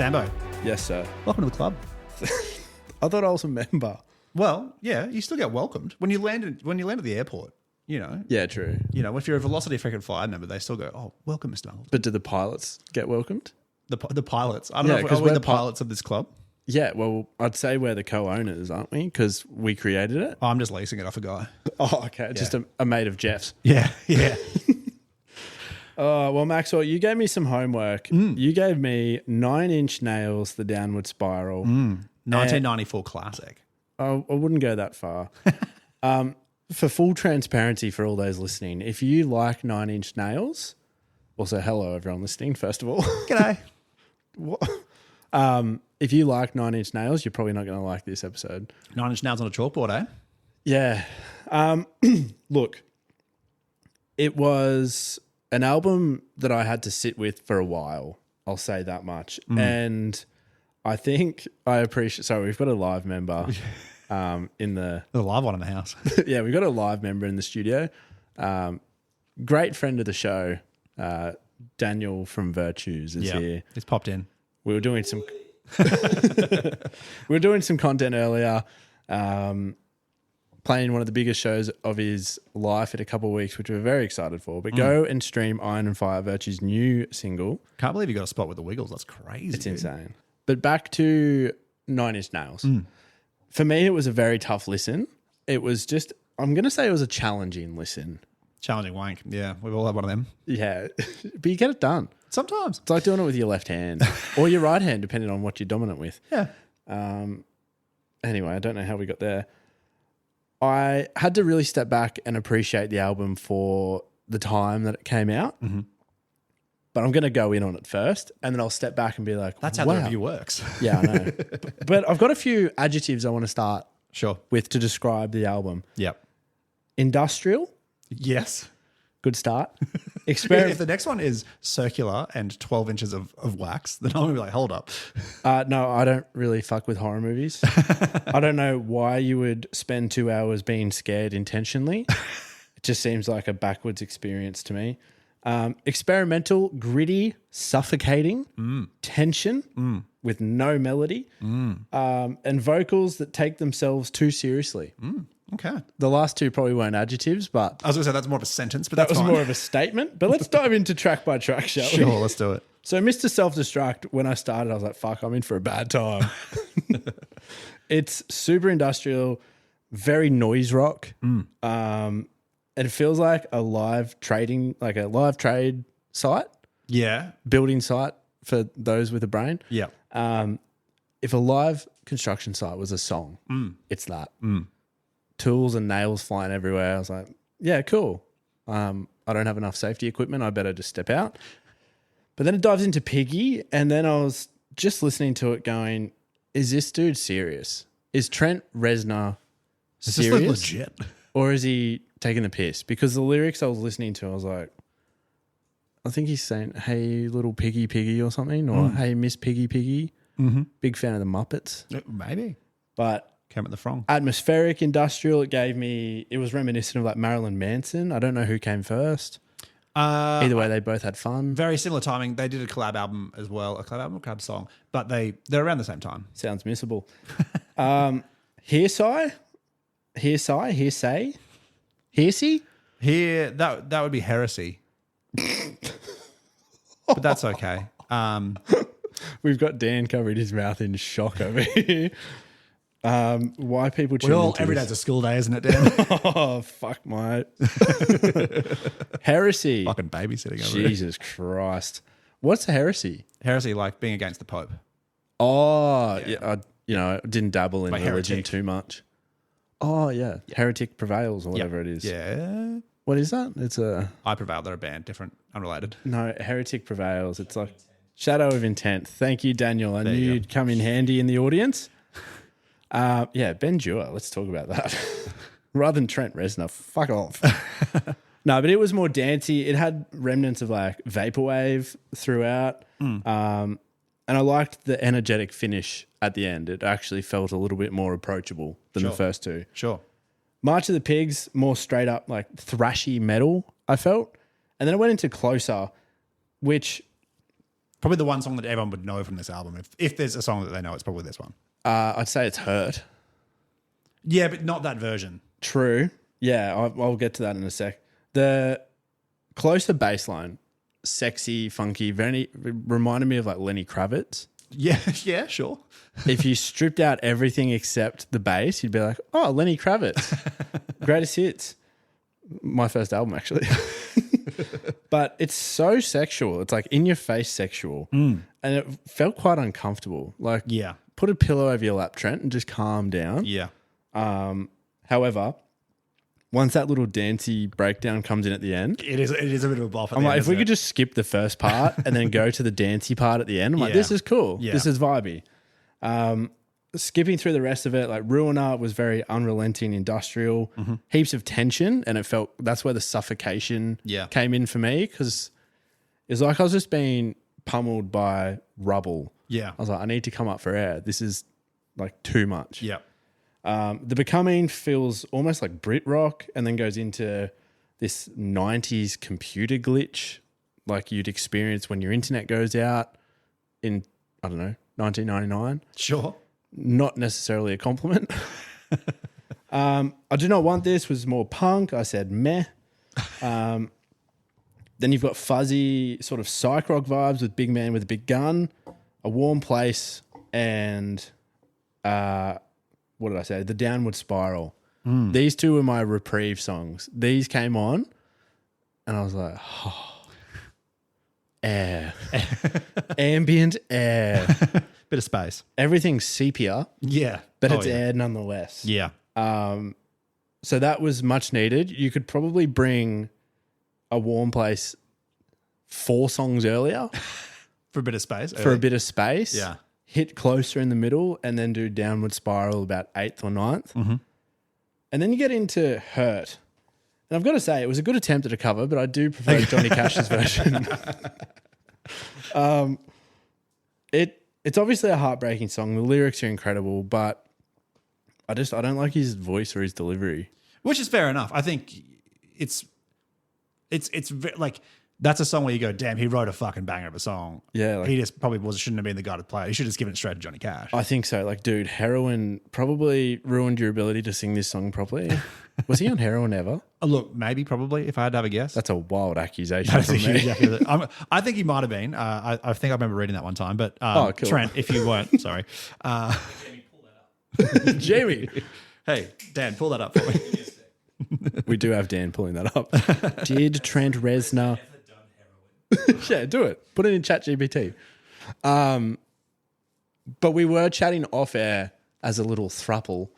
Sambo, Yes, sir. welcome to the club. I thought I was a member. Well, yeah, you still get welcomed when you land at the airport. Yeah, true. If you're a Velocity frequent flyer member, they still go, "Oh, welcome, Mr. Arnold." But do the pilots get welcomed? The pilots. I don't know if we're the pilots of this club. Yeah, well, I'd say we're the co-owners, aren't we? Because we created it. Oh, I'm just leasing it off a guy. Oh, okay. Just a mate of Jeff's. Yeah, yeah. Well, Maxwell, you gave me some homework. You gave me 9 Inch Nails, The Downward Spiral. 1994 classic. I wouldn't go that far. For full transparency for all those listening, if you like 9 Inch Nails, also hello everyone listening, first of all. G'day. If you like 9 Inch Nails, you're probably not going to like this episode. 9 Inch Nails on a chalkboard, eh? Yeah. Look, it was an album that I had to sit with for a while. I'll say that much. And I think I appreciate... So we've got a live member in the... There's a live one in the house. Yeah, we've got a live member in the studio. Great friend of the show, Daniel from Virtues is here. It's popped in. We were doing some... content earlier, playing one of the biggest shows of his life in a couple of weeks, which we're very excited for. But go and stream Iron and Fire Virtue's new single. Can't believe you got a spot with the Wiggles. That's crazy. It's insane. But back to 9 Inch Nails. For me, it was a very tough listen. It was just, I'm going to say it was a challenging listen. Challenging wank. Yeah, we've all had one of them. Yeah, but you get it done. Sometimes. It's like doing it with your left hand or your right hand, depending on what you're dominant with. Yeah. Anyway, I don't know how we got there. I had to really step back and appreciate the album for the time that it came out. But I'm going to go in on it first, and then I'll step back and be like, That's how the review works. Yeah, I know. But I've got a few adjectives I want to start with to describe the album. Yep. Industrial. Yes. Good start. If the next one is circular and 12 inches of wax, then I'm going to be like, hold up. No, I don't really fuck with horror movies. I don't know why you would spend 2 hours being scared intentionally. It just seems like a backwards experience to me. Experimental, gritty, suffocating, tension with no melody, and vocals that take themselves too seriously. Okay. The last two probably weren't adjectives, but I was going to say that's more of a sentence, but that that's was fine. more of a statement. But let's dive into track by track, shall we? Sure, let's do it. So Mr. Self-Destruct, when I started, I was like, fuck, I'm in for a bad time. It's super industrial, very noise rock. And it feels like a live trade site. Yeah. Building site for those with a brain. Yeah. If a live construction site was a song, it's that. Tools and nails flying everywhere. I was like, yeah, cool. I don't have enough safety equipment. I better just step out. But then it dives into Piggy, and then I was just listening to it going, is this dude serious? Is Trent Reznor serious? Is this legit? Or is he taking the piss? Because the lyrics I was listening to, I was like, I think he's saying, hey, little piggy piggy or something, or hey, Miss Piggy Piggy. Big fan of the Muppets. Maybe. But Kermit the Frog. atmospheric, industrial, it was reminiscent of like Marilyn Manson. I don't know who came first. Either way, they both had fun. Very similar timing. They did a collab album as well, a collab song, but they're around the same time. Sounds missable. Hearsay? Here, that would be heresy. But that's okay. We've got Dan covering his mouth in shock over here. Why people tune into every this? day's a school day, isn't it, Dan? Oh, fuck, mate. Heresy. Fucking babysitting over here. Jesus Christ. What's a heresy? Heresy, like being against the Pope. Oh, yeah. I didn't dabble in Like religion heretic. too much. Oh, yeah. Heretic Prevails or whatever it is. Yeah. What is that? It's a... I Prevail, they're a band, different, unrelated. No, Heretic Prevails. It's like Shadow of Intent. Thank you, Daniel. I knew you go. you'd come in handy in the audience. Ben Dewar. Let's talk about that. Rather than Trent Reznor. Fuck off. No, but it was more dancey. It had remnants of like vaporwave throughout. And I liked the energetic finish at the end. It actually felt a little bit more approachable than the first two. Sure. March of the Pigs, more straight up like thrashy metal, I felt. And then it went into Closer, which Probably the one song that everyone would know from this album. If there's a song that they know, it's probably this one. I'd say it's Hurt. Yeah, but not that version. True. Yeah, I'll get to that in a sec. The closer bass line, sexy, funky, very reminded me of like Lenny Kravitz. Yeah, yeah, sure. If you stripped out everything except the bass, you'd be like, oh, Lenny Kravitz. Greatest hits. My first album, actually. But it's so sexual. It's like in your face sexual. And it felt quite uncomfortable. Like, Yeah. put a pillow over your lap, Trent, and just calm down. Yeah. However, once that little dancey breakdown comes in at the end, It is a bit of a bluff. I'm like, if we could just skip the first part and then go to the dancey part at the end, I'm like, Yeah. this is cool. Yeah. This is vibey. Skipping through the rest of it, like Ruiner was very unrelenting, industrial, heaps of tension, and it felt that's where the suffocation Yeah. came in for me because it's like I was just being pummeled by rubble. Yeah. I was like, I need to come up for air. This is like too much. Yeah. The Becoming feels almost like Brit rock and then goes into this 90s computer glitch like you'd experience when your internet goes out in, I don't know, 1999. Sure. Not necessarily a compliment. I Do Not Want This was more punk. I said meh. Then you've got fuzzy sort of psych rock vibes with Big Man with a Big Gun, A Warm Place, and what did I say? The Downward Spiral. These two were my reprieve songs. These came on and I was like, oh, air. Ambient air. Bit of space. Everything's sepia, Yeah. but Oh, it's yeah. air nonetheless. Yeah. So that was much needed. You could probably bring A Warm Place 4 songs earlier For a bit of space. for a bit of space. Yeah. Hit closer in the middle and then do Downward Spiral about 8th or 9th. And then you get into Hurt. And I've got to say, it was a good attempt at a cover, but I do prefer Johnny Cash's version. It's obviously a heartbreaking song. The lyrics are incredible, but I don't like his voice or his delivery. Which is fair enough. I think it's like that's a song where you go, damn, he wrote a fucking banger of a song. Yeah, like- he just probably shouldn't have been the guy to play it. He should have just given it straight to Johnny Cash. I think so. Like, dude, heroin probably ruined your ability to sing this song properly. Was he on heroin ever? Look, maybe, probably, if I had to have a guess. That's a wild accusation That's from a me. huge accusation. I think he might have been. I think I remember reading that one time. But Oh, cool. Trent, if you weren't, sorry. Jamie. Hey, Dan, pull that up for me. We do have Dan pulling that up. Did Trent Reznor... Yeah, do it. Put it in ChatGPT. But we were chatting off air as a little thruple,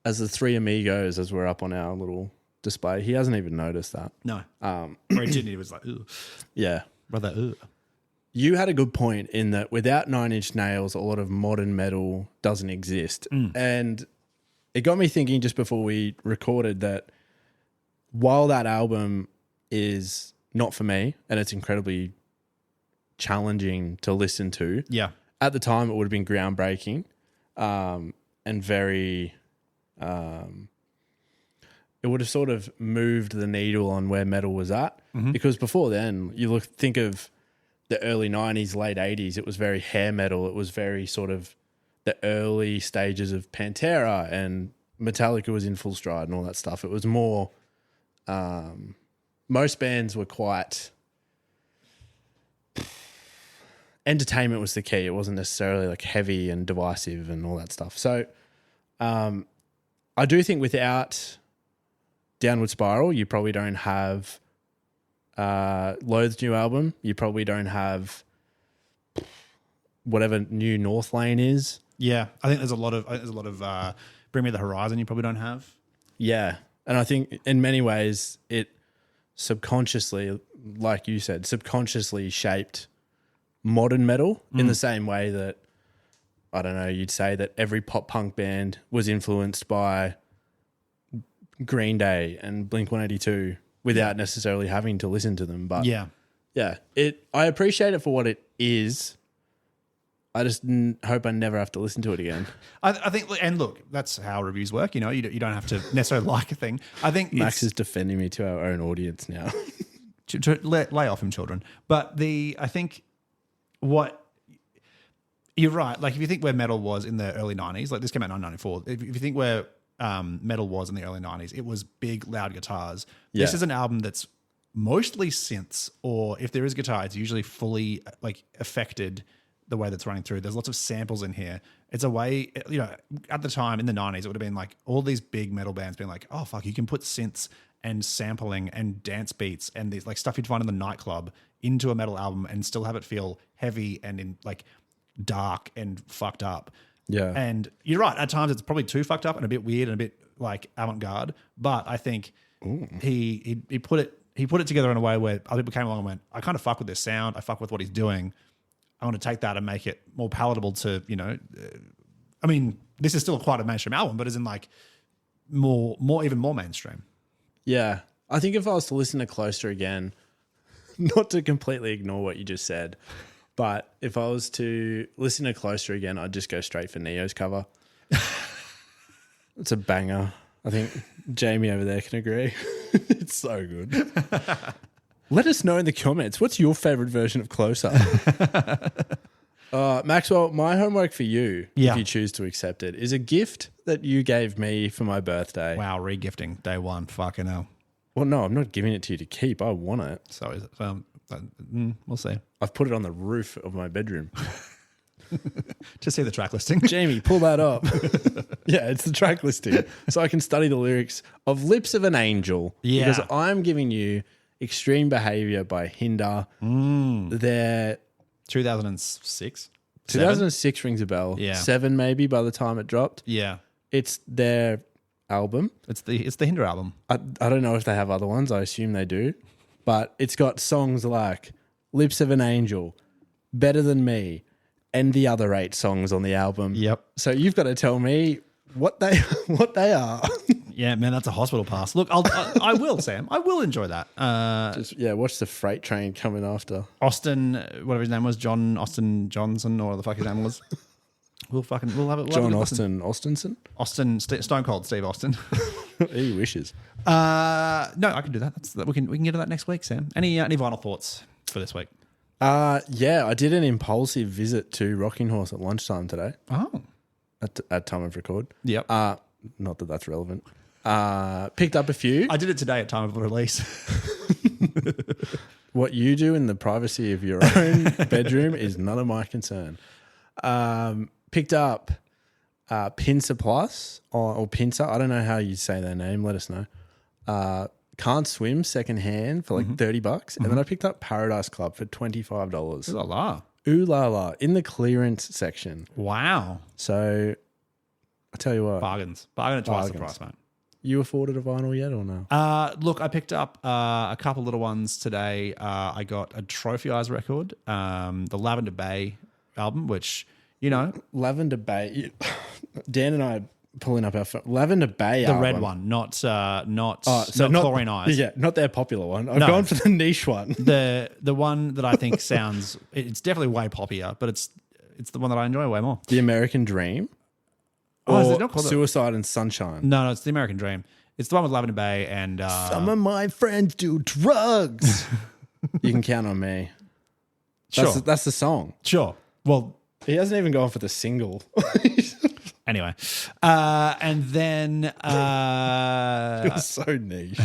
as the three amigos, as we're up on our little display. He hasn't even noticed that. No. Or he didn't. He was like, ugh. Yeah. Brother, ugh. You had a good point in that without Nine Inch Nails, a lot of modern metal doesn't exist. And it got me thinking just before we recorded that while that album is not for me and it's incredibly challenging to listen to, Yeah. at the time it would have been groundbreaking and very... it would have sort of moved the needle on where metal was at. Because before then, you think of the early 90s, late 80s, it was very hair metal. It was very sort of the early stages of Pantera, and Metallica was in full stride and all that stuff. It was more... most bands were quite... entertainment was the key. It wasn't necessarily like heavy and divisive and all that stuff. So I do think without Downward Spiral, you probably don't have Loath's new album. You probably don't have whatever new North Lane is. Yeah. I think there's a lot of Bring Me the Horizon you probably don't have. Yeah. And I think in many ways it subconsciously, like you said, subconsciously shaped modern metal in the same way that, I don't know, you'd say that every pop punk band was influenced by Green Day and Blink-182 without necessarily having to listen to them. But Yeah. I appreciate it for what it is. I just hope I never have to listen to it again. I think, and look, that's how reviews work. You know, you don't have to necessarily like a thing. I think Max is defending me to our own audience now. to lay off him, children. But I think what you're right. Like if you think where metal was in the early 90s, like this came out in 1994. If you think where metal was in the early 90s, it was big, loud guitars. Yeah. This is an album that's mostly synths, or if there is guitar, it's usually fully like affected the way that's running through. There's lots of samples in here. It's a way, you know, at the time in the 90s, it would have been like all these big metal bands being like, oh, fuck, you can put synths and sampling and dance beats and these like stuff you'd find in the nightclub into a metal album and still have it feel heavy and in like dark and fucked up. Yeah. And you're right. At times it's probably too fucked up and a bit weird and a bit like avant-garde. But I think he put it together in a way where other people came along and went, I kind of fuck with this sound. I fuck with what he's doing. I want to take that and make it more palatable to, you know, I mean, this is still quite a mainstream album, but as in like even more mainstream. Yeah. I think if I was to listen to Closer again, not to completely ignore what you just said, but if I was to listen to Closer again, I'd just go straight for Neo's cover. It's a banger. I think Jamie over there can agree. It's so good. Let us know in the comments, what's your favorite version of Closer? Maxwell, my homework for you, if you choose to accept it, is a gift that you gave me for my birthday. Wow, re-gifting day one. Fucking hell. Well, no, I'm not giving it to you to keep. I want it. So is it? We'll see. I've put it on the roof of my bedroom. Just see the track listing. Jamie, pull that up. Yeah, it's the track listing. So I can study the lyrics of Lips of an Angel. Yeah. Because I'm giving you Extreme Behavior by Hinder. Their 2006? 2006 rings a bell. Yeah. 7 maybe by the time it dropped. Yeah. It's their album. It's the Hinder album. I don't know if they have other ones. I assume they do. But it's got songs like Lips of an Angel, Better Than Me, and the other 8 songs on the album. Yep. So you've got to tell me what they are. Yeah, man, that's a hospital pass. Look, I will, Sam. I will enjoy that. Watch the freight train coming after. Austin, whatever his name was, John Austin Johnson, or the fuck his name was. We'll have it. John Austin Austinson? Stone Cold Steve Austin. He wishes. No, I can do that. We can get to that next week, Sam. Any final thoughts for this week? Yeah, I did an impulsive visit to Rocking Horse at lunchtime today. Oh, at time of record. Yep. Not that that's relevant. Picked up a few. I did it today at time of release. What you do in the privacy of your own bedroom is none of my concern. Picked up Pincer Plus or Pincer. I don't know how you say their name. Let us know. Can't Swim secondhand for like $30, and then I picked up Paradise Club for $25. Ooh la la. Ooh la la in the clearance section. Wow. So I tell you what, Bargain at twice the price, mate. You afforded a vinyl yet or no? Look, I picked up a couple little ones today. I got a Trophy Eyes record, the Lavender Bay album, which, you know. Lavender Bay. Dan and I are pulling up our phone. Lavender Bay the album. red one, not Not Chlorine Eyes. Yeah, not their popular one. I've gone for the niche one. The one that I think sounds, it's definitely way poppier, but it's the one that I enjoy way more. The American Dream. Oh, is Or it not called Suicide and Sunshine. No, it's the American Dream. It's the one with Lavender Bay and Some of my friends do drugs. You can count on me. sure, That's the song. sure. Well, He hasn't even gone for the single. anyway, and then It was so niche.